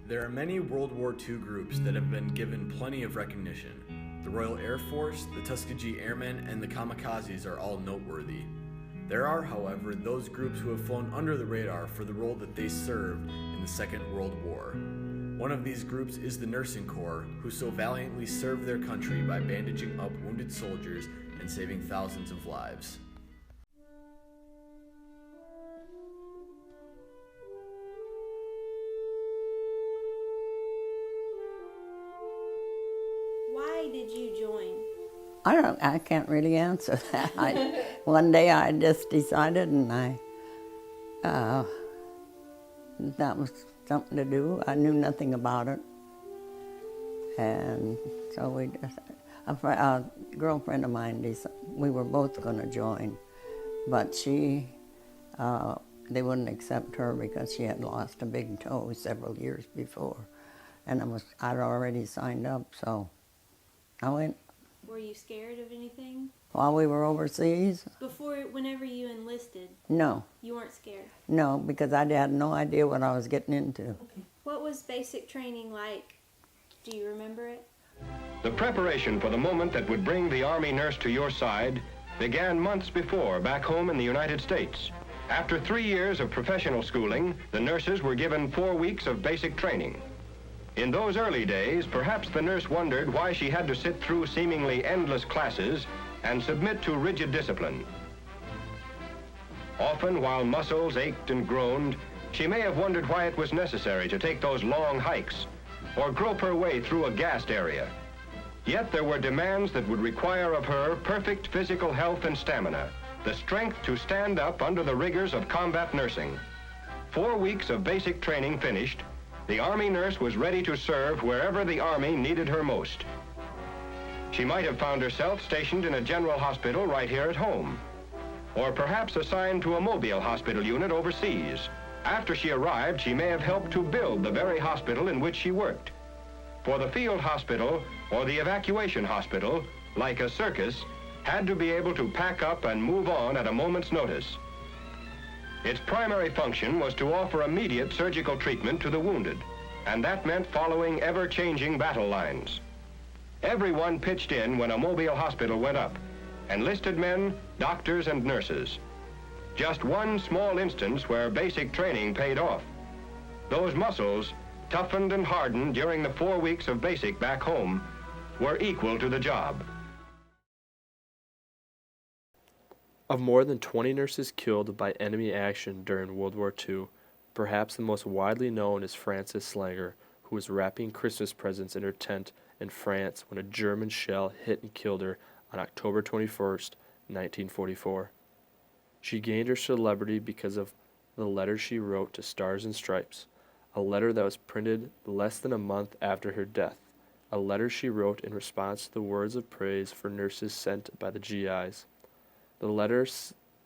There are many World War II groups that have been given plenty of recognition. The Royal Air Force, the Tuskegee Airmen, and the Kamikazes are all noteworthy. There are, however, those groups who have flown under the radar for the role that they served in the Second World War. One of these groups is the Nursing Corps, who so valiantly served their country by bandaging up wounded soldiers and saving thousands of lives. Why did you join? I can't really answer that. One day I just decided, and that was something to do. I knew nothing about it. And so we just, a girlfriend of mine, we were both going to join, but they wouldn't accept her because she had lost a big toe several years before. And I'd already signed up, so I went. Were you scared of anything? While we were overseas? Whenever you enlisted? No. You weren't scared? No, because I had no idea what I was getting into. Okay. What was basic training like? Do you remember it? The preparation for the moment that would bring the Army nurse to your side began months before back home in the United States. After 3 years of professional schooling, the nurses were given 4 weeks of basic training. In those early days, perhaps the nurse wondered why she had to sit through seemingly endless classes and submit to rigid discipline. Often, while muscles ached and groaned, she may have wondered why it was necessary to take those long hikes or grope her way through a gassed area. Yet there were demands that would require of her perfect physical health and stamina, the strength to stand up under the rigors of combat nursing. 4 weeks of basic training finished, the Army nurse was ready to serve wherever the Army needed her most. She might have found herself stationed in a general hospital right here at home, or perhaps assigned to a mobile hospital unit overseas. After she arrived, she may have helped to build the very hospital in which she worked. For the field hospital or the evacuation hospital, like a circus, had to be able to pack up and move on at a moment's notice. Its primary function was to offer immediate surgical treatment to the wounded, and that meant following ever-changing battle lines. Everyone pitched in when a mobile hospital went up: enlisted men, doctors, and nurses. Just one small instance where basic training paid off. Those muscles, toughened and hardened during the 4 weeks of basic back home, were equal to the job. Of more than 20 nurses killed by enemy action during World War II, perhaps the most widely known is Frances Slanger, who was wrapping Christmas presents in her tent in France when a German shell hit and killed her on October 21st, 1944. She gained her celebrity because of the letter she wrote to Stars and Stripes, a letter that was printed less than a month after her death, a letter she wrote in response to the words of praise for nurses sent by the GIs. The letter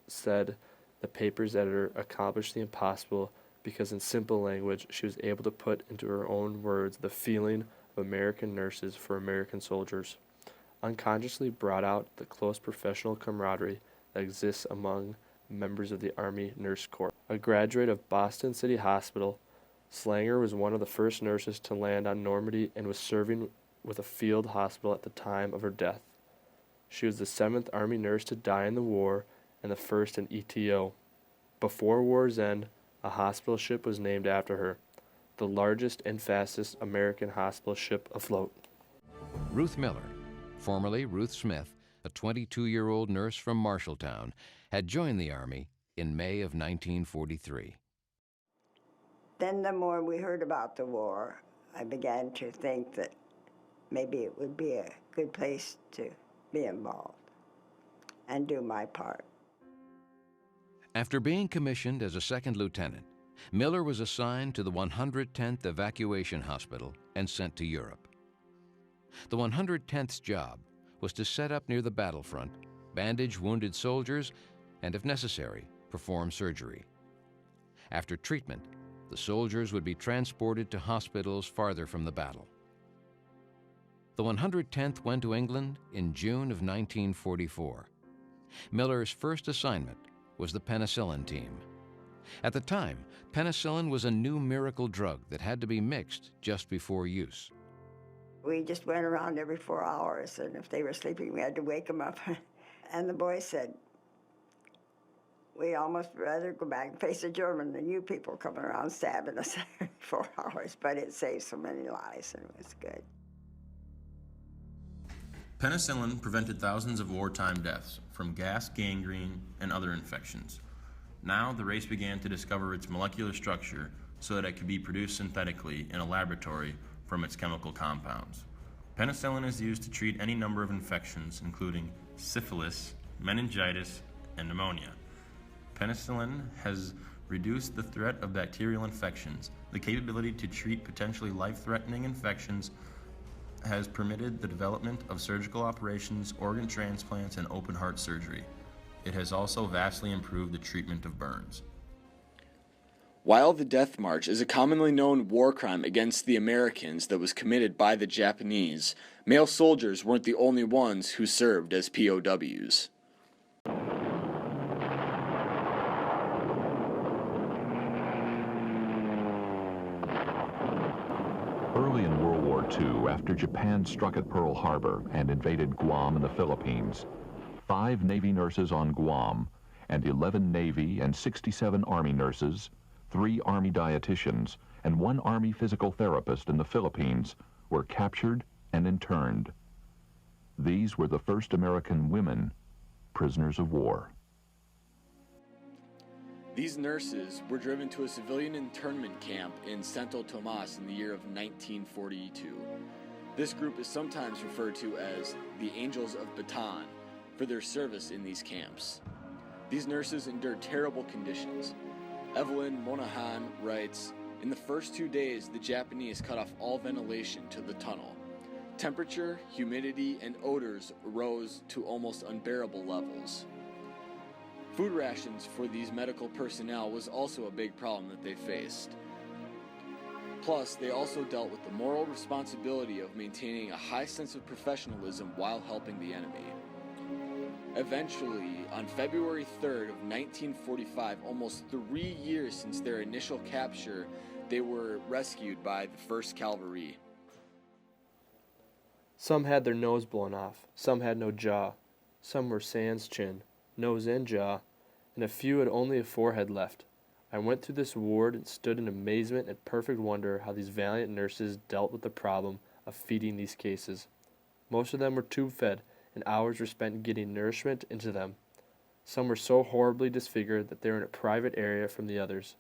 said the paper's editor accomplished the impossible because in simple language she was able to put into her own words the feeling of American nurses for American soldiers, unconsciously brought out the close professional camaraderie that exists among members of the Army Nurse Corps. A graduate of Boston City Hospital, Slanger was one of the first nurses to land on Normandy and was serving with a field hospital at the time of her death. She was the 7th Army nurse to die in the war and the first in ETO. Before war's end, a hospital ship was named after her, the largest and fastest American hospital ship afloat. Ruth Miller, formerly Ruth Smith, a 22-year-old nurse from Marshalltown, had joined the Army in May of 1943. Then the more we heard about the war, I began to think that maybe it would be a good place to be involved and do my part. After being commissioned as a second lieutenant, Miller was assigned to the 110th Evacuation Hospital and sent to Europe. The 110th's job was to set up near the battlefront, bandage wounded soldiers, and if necessary, perform surgery. After treatment, the soldiers would be transported to hospitals farther from the battle. The 110th went to England in June of 1944. Miller's first assignment was the penicillin team. At the time, penicillin was a new miracle drug that had to be mixed just before use. We just went around every 4 hours, and if they were sleeping, we had to wake them up. And the boy said, "We almost rather go back and face a German than you people coming around stabbing us every 4 hours," but it saved so many lives, and it was good. Penicillin prevented thousands of wartime deaths from gas, gangrene, and other infections. Now the race began to discover its molecular structure so that it could be produced synthetically in a laboratory from its chemical compounds. Penicillin is used to treat any number of infections, including syphilis, meningitis, and pneumonia. Penicillin has reduced the threat of bacterial infections. The capability to treat potentially life-threatening infections has permitted the development of surgical operations, organ transplants, and open heart surgery. It has also vastly improved the treatment of burns. While the Death March is a commonly known war crime against the Americans that was committed by the Japanese, male soldiers weren't the only ones who served as POWs. Early in World War II, after Japan struck at Pearl Harbor and invaded Guam in the Philippines, 5 Navy nurses on Guam and 11 Navy and 67 Army nurses, 3 Army dietitians, and 1 Army physical therapist in the Philippines were captured and interned. These were the first American women prisoners of war. These nurses were driven to a civilian internment camp in Santo Tomas in the year of 1942. This group is sometimes referred to as the Angels of Bataan for their service in these camps. These nurses endured terrible conditions. Evelyn Monahan writes, "In the first 2 days, the Japanese cut off all ventilation to the tunnel. Temperature, humidity, and odors rose to almost unbearable levels. Food rations for these medical personnel was also a big problem that they faced. Plus, they also dealt with the moral responsibility of maintaining a high sense of professionalism while helping the enemy. Eventually, on February 3rd of 1945, almost 3 years since their initial capture, they were rescued by the 1st Cavalry. Some had their nose blown off, some had no jaw, some were sans chin, nose and jaw, and a few had only a forehead left. I went through this ward and stood in amazement and perfect wonder how these valiant nurses dealt with the problem of feeding these cases. Most of them were tube-fed, and hours were spent getting nourishment into them. Some were so horribly disfigured that they were in a private area from the others.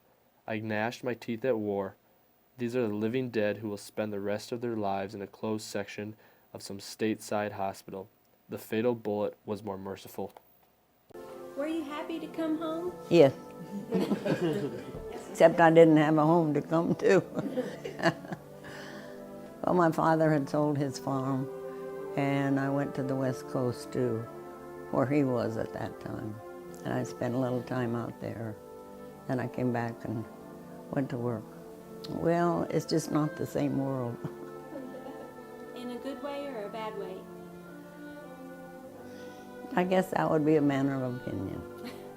I gnashed my teeth at war. These are the living dead who will spend the rest of their lives in a closed section of some stateside hospital. The fatal bullet was more merciful." Were you happy to come home? Yes. Except I didn't have a home to come to. Well, my father had sold his farm, and I went to the West Coast too, where he was at that time. And I spent a little time out there. Then I came back and went to work. Well, it's just not the same world. In a good way or a bad way? I guess that would be a matter of opinion.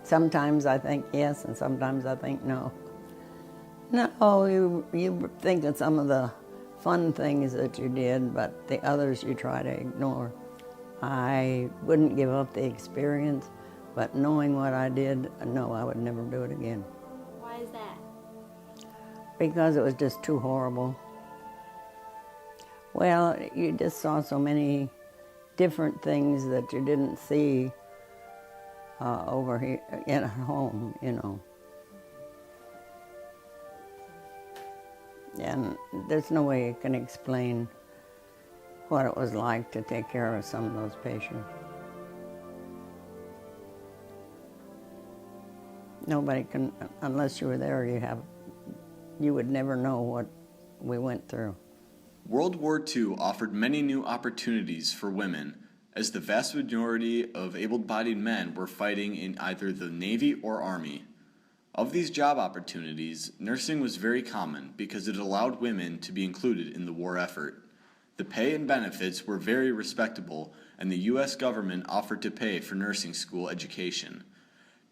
Sometimes I think yes, and sometimes I think no. No, you think of some of the fun things that you did, but the others you try to ignore. I wouldn't give up the experience, but knowing what I did, no, I would never do it again. Why is that? Because it was just too horrible. Well, you just saw so many different things that you didn't see over here at home, you know. And there's no way you can explain what it was like to take care of some of those patients. Nobody can, unless you were there, you would never know what we went through. World War II offered many new opportunities for women, as the vast majority of able-bodied men were fighting in either the Navy or Army. Of these job opportunities, nursing was very common because it allowed women to be included in the war effort. The pay and benefits were very respectable, and the U.S. government offered to pay for nursing school education.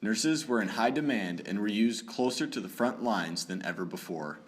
Nurses were in high demand and were used closer to the front lines than ever before.